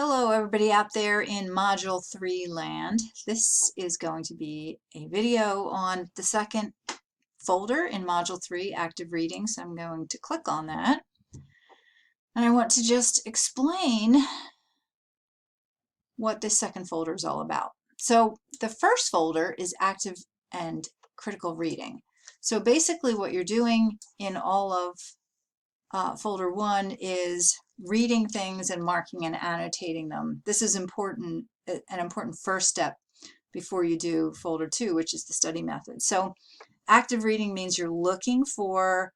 Hello everybody out there in Module 3 land. This is going to be a video on the second folder in Module 3, Active Reading. So I'm going to click on that. And I want to just explain what this second folder is all about. So the first folder is Active and Critical Reading. So basically what you're doing in all of folder 1 is reading things and marking and annotating them. This is important, an important first step before you do folder 2, which is the study method. So active reading means you're looking for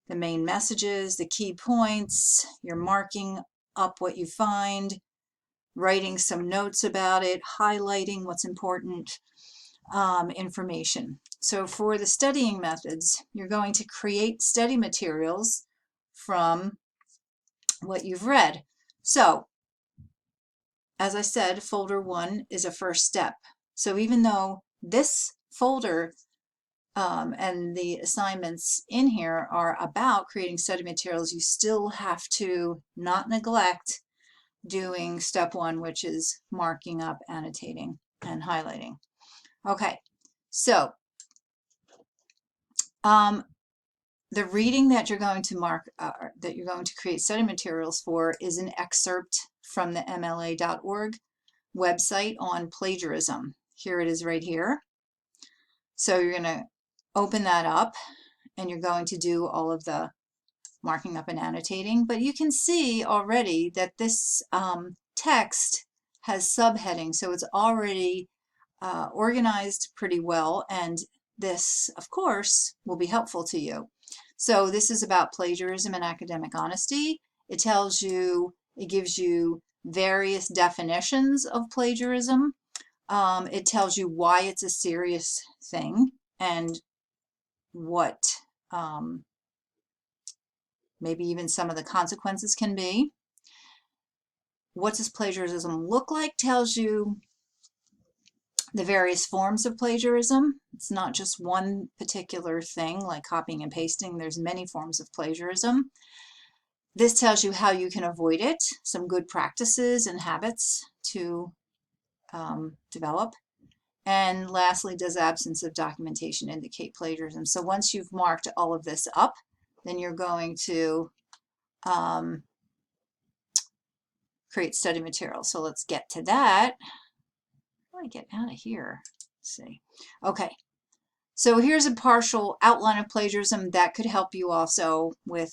the main messages, the key points, you're marking up what you find, writing some notes about it, highlighting what's important information. So for the studying methods, you're going to create study materials from what you've read. So, as I said, folder 1 is a first step. So even though this folder and the assignments in here are about creating study materials, you still have to not neglect doing step 1, which is marking up, annotating, and highlighting. Okay, so the reading that you're going to that you're going to create study materials for is an excerpt from the MLA.org website on plagiarism. Here it is right here. So you're going to open that up and you're going to do all of the marking up and annotating. But you can see already that this text has subheadings, so it's already organized pretty well, and this, of course, will be helpful to you. So this is about plagiarism and academic honesty. It tells you, it gives you various definitions of plagiarism. It tells you why it's a serious thing and what maybe even some of the consequences can be. What does plagiarism look like? Tells you the various forms of plagiarism. It's not just one particular thing like copying and pasting. There's many forms of plagiarism. This tells you how you can avoid it, some good practices and habits to develop. And lastly, does absence of documentation indicate plagiarism? So once you've marked all of this up, then you're going to create study material. So let's get to that. How do I get out of here? Let's see. Okay. So here's a partial outline of plagiarism that could help you also with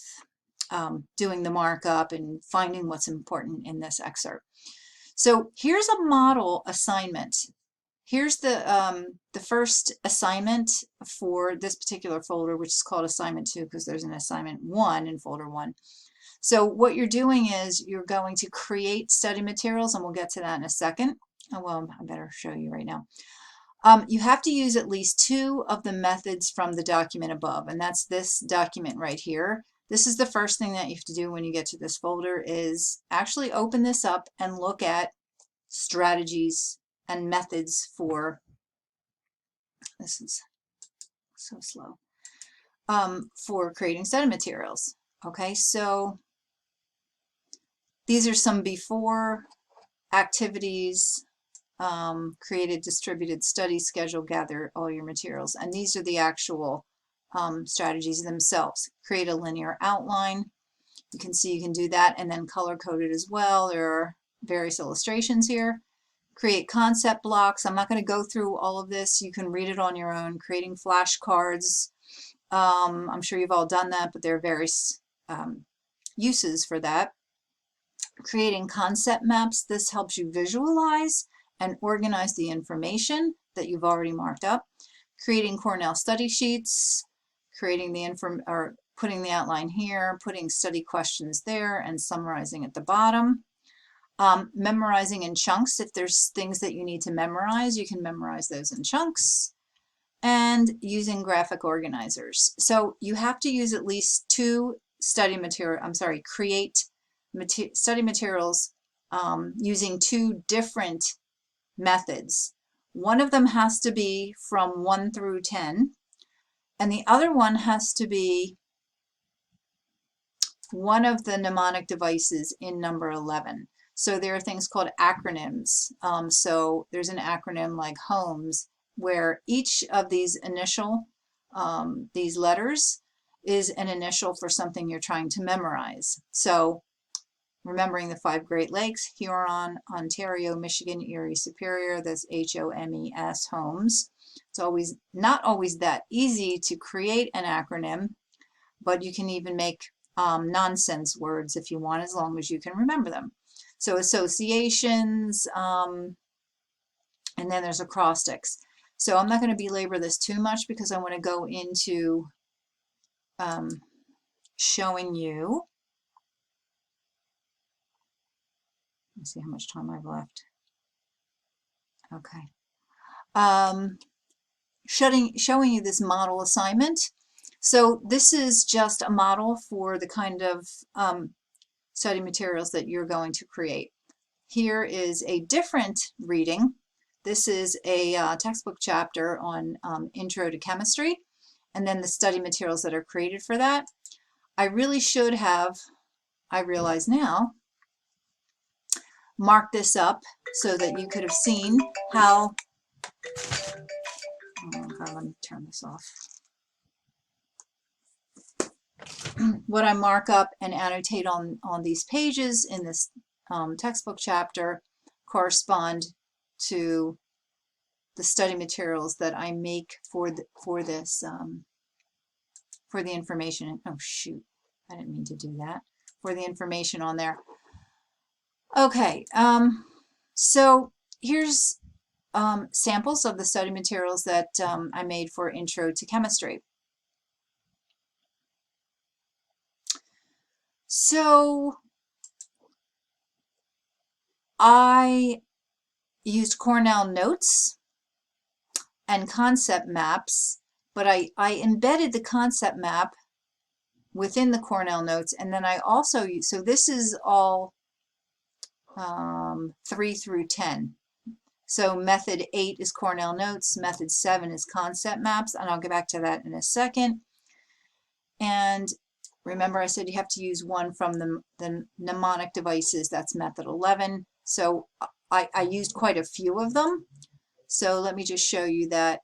doing the markup and finding what's important in this excerpt. So here's a model assignment. Here's the first assignment for this particular folder, which is called assignment 2 because there's an assignment 1 in folder 1. So what you're doing is you're going to create study materials, and we'll get to that in a second. Oh, well, I better show you right now. You have to use at least 2 of the methods from the document above, and that's this document right here. This is the first thing that you have to do when you get to this folder is actually open this up and look at strategies and methods for, this is so slow, for creating study materials. Okay, so these are some before activities. Created distributed study schedule, gather all your materials, and these are the actual strategies themselves. Create a linear outline. You can see you can do that and then color code it as well. There are various illustrations here. Create concept blocks. I'm not going to go through all of this. You can read it on your own. Creating flashcards. I'm sure you've all done that, but there are various uses for that. Creating concept maps. This helps you visualize and organize the information that you've already marked up. Creating Cornell study sheets, creating the putting the outline here, putting study questions there, and summarizing at the bottom. Memorizing in chunks. If there's things that you need to memorize, you can memorize those in chunks. And using graphic organizers. So you have to use at least 2 study material, create study materials using 2 different methods. One of them has to be from 1 through 10, and the other one has to be one of the mnemonic devices in number 11. So there are things called acronyms. So there's an acronym like HOMES, where each of these these letters is an initial for something you're trying to memorize. So remembering the 5 Great Lakes: Huron, Ontario, Michigan, Erie, Superior. That's HOMES, HOMES. It's not always that easy to create an acronym, but you can even make nonsense words if you want, as long as you can remember them. So associations, and then there's acrostics. So I'm not going to belabor this too much because I want to go into showing you. Let's see how much time I've left. Okay. Showing you this model assignment. So this is just a model for the kind of study materials that you're going to create. Here is a different reading. This is a textbook chapter on Intro to Chemistry, and then the study materials that are created for that. I really should have, I realize now, marked this up so that you could have seen how, oh God, let me turn this off. What I mark up and annotate on these pages in this textbook chapter correspond to the study materials that I make for the information. Oh shoot, I didn't mean to do that. For the information on there. Okay, so here's samples of the study materials that I made for Intro to Chemistry. So I used Cornell notes and concept maps, but I embedded the concept map within the Cornell notes, and then I also use, so this is all 3 through 10. So method 8 is Cornell notes, method 7 is concept maps, and I'll get back to that in a second. And remember, I said you have to use one from the mnemonic devices. That's method 11. So I used quite a few of them. So let me just show you that.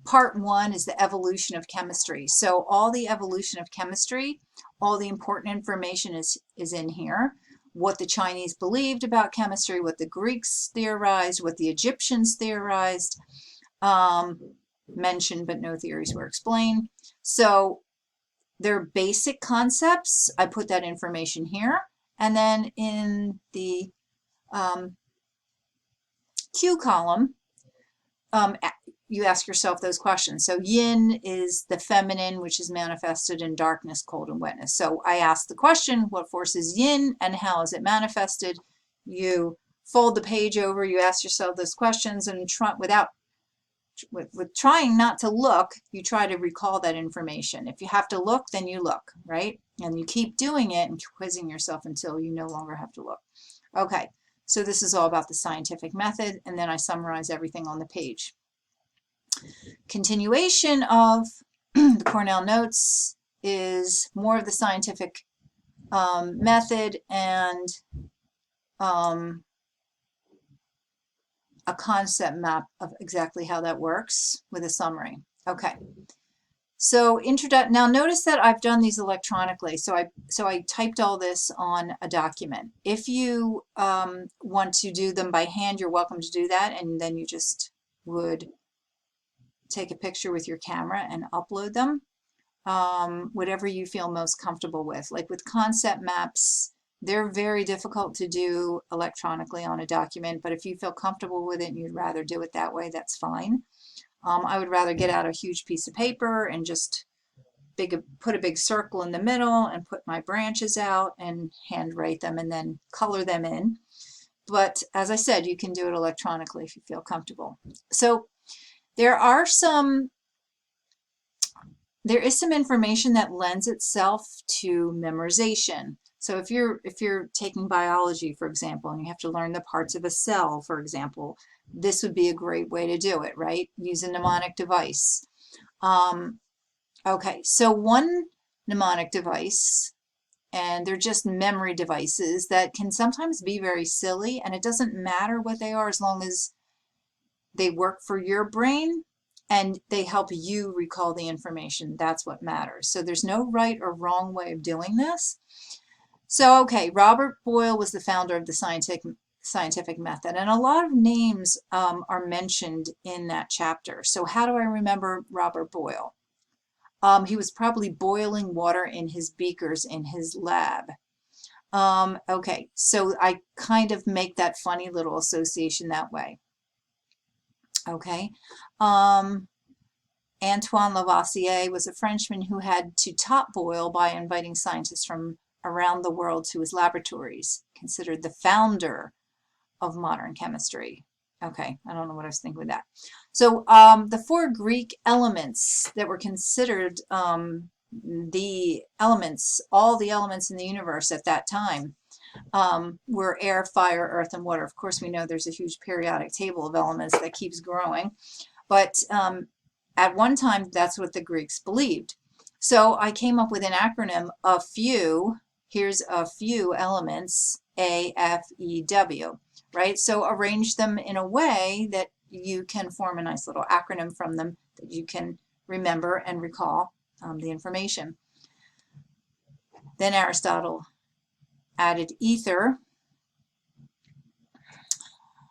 Part 1 is the evolution of chemistry. So all the evolution of chemistry, all the important information is in here. What the Chinese believed about chemistry, what the Greeks theorized, what the Egyptians theorized, mentioned but no theories were explained. So their basic concepts, I put that information here. And then in the Q column, you ask yourself those questions. So yin is the feminine, which is manifested in darkness, cold, and wetness. So I ask the question, what force is yin and how is it manifested? You fold the page over, you ask yourself those questions, and with trying not to look, you try to recall that information. If you have to look, then you look, right? And you keep doing it and quizzing yourself until you no longer have to look. Okay, so this is all about the scientific method, and then I summarize everything on the page. Continuation of the Cornell notes is more of the scientific method and a concept map of exactly how that works with a summary. Okay, so now notice that I've done these electronically. So I typed all this on a document. If you want to do them by hand, you're welcome to do that, and then you just would take a picture with your camera and upload them, whatever you feel most comfortable with. Like with concept maps, they're very difficult to do electronically on a document, but if you feel comfortable with it and you'd rather do it that way, that's fine. I would rather get out a huge piece of paper and just put a big circle in the middle and put my branches out and handwrite them and then color them in. But as I said, you can do it electronically if you feel comfortable. So there is some information that lends itself to memorization. So if you're taking biology, for example, and you have to learn the parts of a cell, for example, this would be a great way to do it, right? Use a mnemonic device. Okay, so one mnemonic device and they're just memory devices that can sometimes be very silly, and it doesn't matter what they are as long as they work for your brain and they help you recall the information. That's what matters. So there's no right or wrong way of doing this. So, okay, Robert Boyle was the founder of the scientific method, and a lot of names are mentioned in that chapter. So how do I remember Robert Boyle? He was probably boiling water in his beakers in his lab. Okay, so I kind of make that funny little association that way. Okay. Antoine Lavoisier was a Frenchman who had to top Boyle by inviting scientists from around the world to his laboratories, considered the founder of modern chemistry. Okay, I don't know what I was thinking with that. So the 4 Greek elements that were considered the elements, all the elements in the universe at that time, were air, fire, earth, and water. Of course, we know there's a huge periodic table of elements that keeps growing, but at one time, that's what the Greeks believed. So I came up with an acronym, a few. Here's a few elements, A, F, E, W. Right? So arrange them in a way that you can form a nice little acronym from them that you can remember and recall the information. Then Aristotle added ether.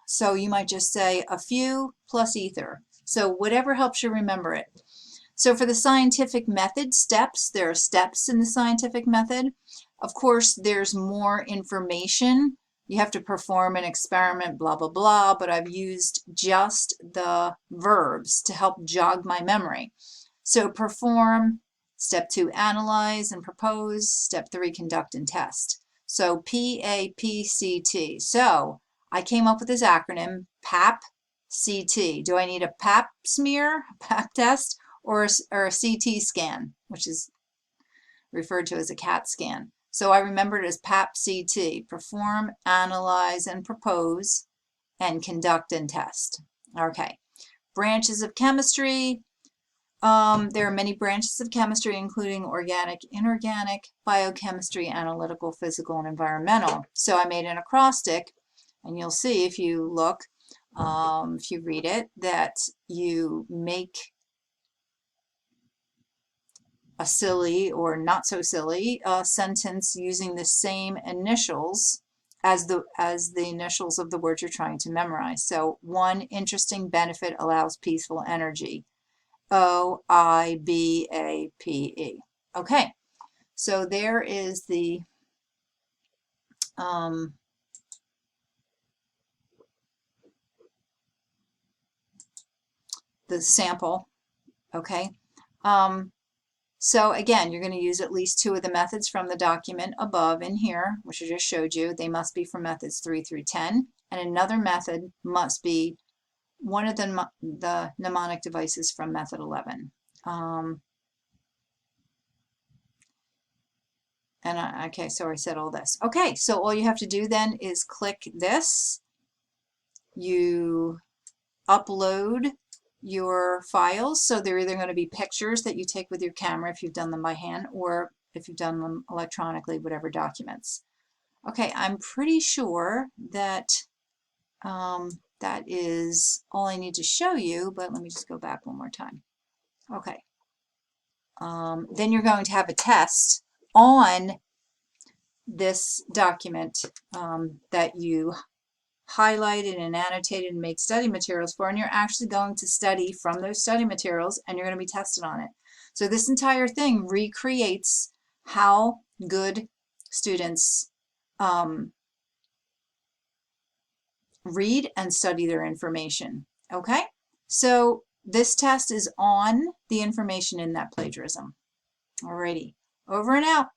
So you might just say a few plus ether. So whatever helps you remember it. So for the scientific method steps, there are steps in the scientific method. Of course, there's more information. You have to perform an experiment, blah, blah, blah, but I've used just the verbs to help jog my memory. So perform, step 2, analyze and propose, step 3, conduct and test. So PAPCT. So I came up with this acronym, PAPCT. Do I need a PAP smear, PAP test, or a CT scan, which is referred to as a CAT scan? So I remembered it as PAP-CT, perform, analyze, and propose, and conduct and test. Okay, branches of chemistry. There are many branches of chemistry, including organic, inorganic, biochemistry, analytical, physical, and environmental. So I made an acrostic, and you'll see if you look, if you read it, that you make a silly or not so silly sentence using the same initials as the initials of the words you're trying to memorize. So one interesting benefit allows peaceful energy. O-I-B-A-P-E. Okay, so there is the sample. Okay. So again, you're going to use at least 2 of the methods from the document above in here, which I just showed you. They must be from methods 3 through 10. And another method must be one of the mnemonic devices from method 11. Okay, so I said all this. Okay, so all you have to do then is click this. You upload your files, so they're either going to be pictures that you take with your camera if you've done them by hand, or if you've done them electronically, whatever documents. Okay, I'm pretty sure that that is all I need to show you, but let me just go back one more time. Okay, then you're going to have a test on this document that you highlighted and annotated and made study materials for, and you're actually going to study from those study materials, and you're going to be tested on it. So this entire thing recreates how good students read and study their information. Okay, so this test is on the information in that plagiarism. Alrighty, over and out.